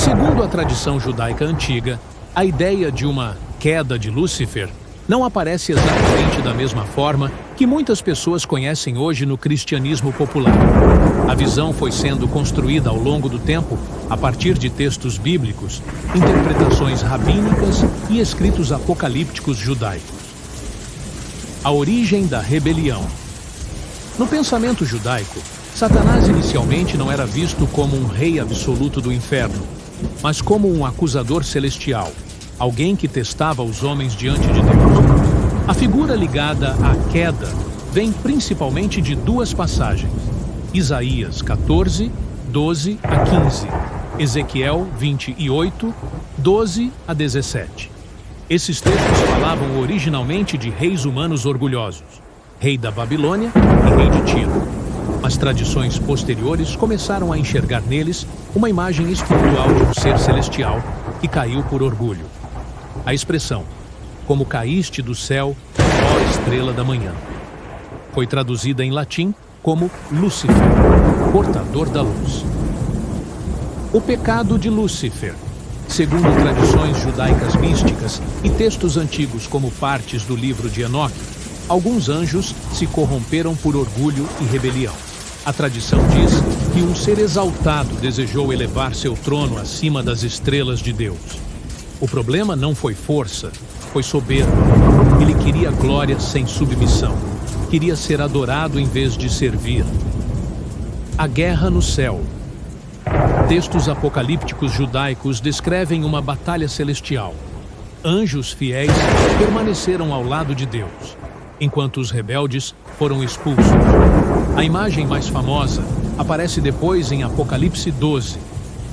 Segundo a tradição judaica antiga, a ideia de uma queda de Lúcifer não aparece exatamente da mesma forma que muitas pessoas conhecem hoje no cristianismo popular. A visão foi sendo construída ao longo do tempo a partir de textos bíblicos, interpretações rabínicas e escritos apocalípticos judaicos. A origem da rebelião. No pensamento judaico, Satanás inicialmente não era visto como um rei absoluto do inferno, mas como um acusador celestial, alguém que testava os homens diante de Deus. A figura ligada à queda vem principalmente de duas passagens: Isaías 14, 12 a 15, Ezequiel 28, 12 a 17. Esses textos falavam originalmente de reis humanos orgulhosos, rei da Babilônia e rei de Tiro. As tradições posteriores começaram a enxergar neles uma imagem espiritual de um ser celestial que caiu por orgulho. A expressão, como caíste do céu, ó estrela da manhã, foi traduzida em latim como Lúcifer, portador da luz. O pecado de Lúcifer. Segundo tradições judaicas místicas e textos antigos como partes do livro de Enoque, alguns anjos se corromperam por orgulho e rebelião. A tradição diz que um ser exaltado desejou elevar seu trono acima das estrelas de Deus. O problema não foi força, foi soberba. Ele queria glória sem submissão. Queria ser adorado em vez de servir. A guerra no céu. Textos apocalípticos judaicos descrevem uma batalha celestial. Anjos fiéis permaneceram ao lado de Deus, enquanto os rebeldes foram expulsos. A imagem mais famosa aparece depois em Apocalipse 12.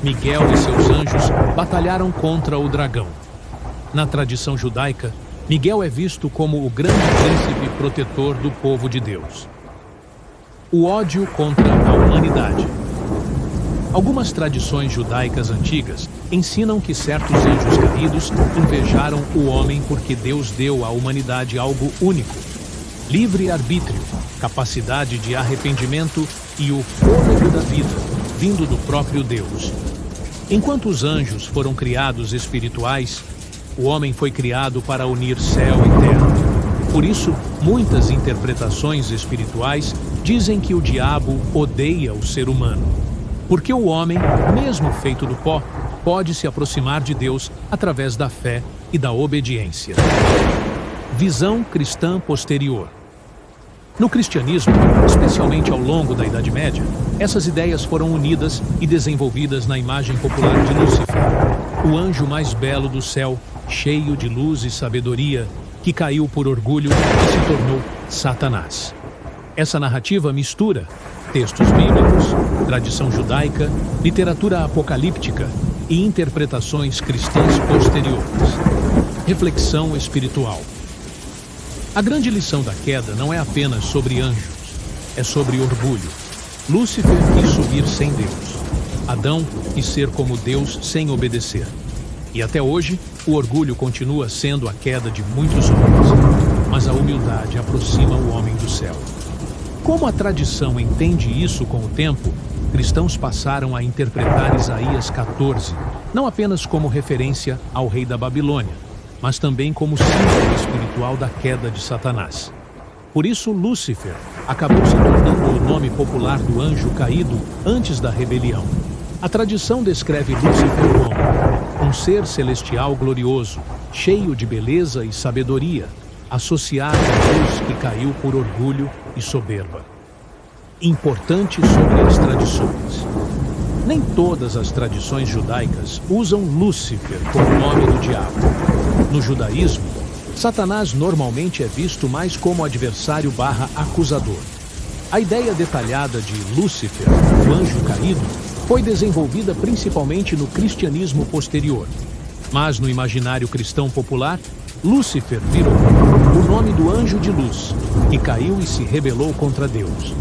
Miguel e seus anjos batalharam contra o dragão. Na tradição judaica, Miguel é visto como o grande príncipe protetor do povo de Deus. O ódio contra a humanidade. Algumas tradições judaicas antigas ensinam que certos anjos caídos invejaram o homem porque Deus deu à humanidade algo único: livre-arbítrio, capacidade de arrependimento e o fôlego da vida, vindo do próprio Deus. Enquanto os anjos foram criados espirituais, o homem foi criado para unir céu e terra. Por isso, muitas interpretações espirituais dizem que o diabo odeia o ser humano, porque o homem, mesmo feito do pó, pode se aproximar de Deus através da fé e da obediência. Visão cristã posterior. No cristianismo, especialmente ao longo da Idade Média, essas ideias foram unidas e desenvolvidas na imagem popular de Lúcifer, o anjo mais belo do céu, cheio de luz e sabedoria, que caiu por orgulho e se tornou Satanás. Essa narrativa mistura textos bíblicos, tradição judaica, literatura apocalíptica e interpretações cristãs posteriores. Reflexão espiritual. A grande lição da queda não é apenas sobre anjos, é sobre orgulho. Lúcifer quis subir sem Deus. Adão quis ser como Deus sem obedecer. E até hoje, o orgulho continua sendo a queda de muitos homens. Mas a humildade aproxima o homem do céu. Como a tradição entende isso com o tempo, cristãos passaram a interpretar Isaías 14, não apenas como referência ao rei da Babilônia, mas também como símbolo espiritual da queda de Satanás. Por isso, Lúcifer acabou se tornando o nome popular do anjo caído antes da rebelião. A tradição descreve Lúcifer como um ser celestial glorioso, cheio de beleza e sabedoria, associado à luz que caiu por orgulho e soberba. Importante sobre as tradições. Nem todas as tradições judaicas usam Lúcifer como nome do diabo. No judaísmo, Satanás normalmente é visto mais como adversário/acusador. A ideia detalhada de Lúcifer, o anjo caído, foi desenvolvida principalmente no cristianismo posterior. Mas no imaginário cristão popular, Lúcifer virou o nome do anjo de luz, que caiu e se rebelou contra Deus.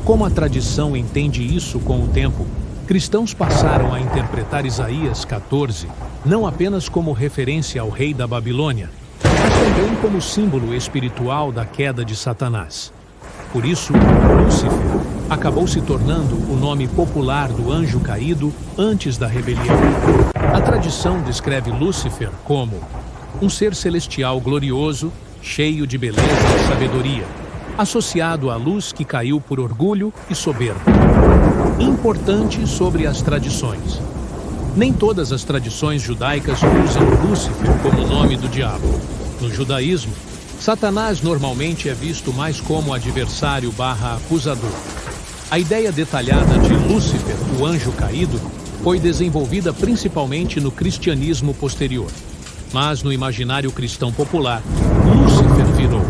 Como a tradição entende isso com o tempo, cristãos passaram a interpretar Isaías 14 não apenas como referência ao rei da Babilônia, mas também como símbolo espiritual da queda de Satanás. Por isso, Lúcifer acabou se tornando o nome popular do anjo caído antes da rebelião. A tradição descreve Lúcifer como um ser celestial glorioso, cheio de beleza e sabedoria, associado à luz que caiu por orgulho e soberba. Importante sobre as tradições. Nem todas as tradições judaicas usam Lúcifer como nome do diabo. No judaísmo, Satanás normalmente é visto mais como adversário/acusador. A ideia detalhada de Lúcifer, o anjo caído, foi desenvolvida principalmente no cristianismo posterior. Mas no imaginário cristão popular, Lúcifer virou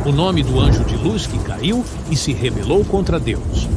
o nome do anjo de luz que caiu e se rebelou contra Deus.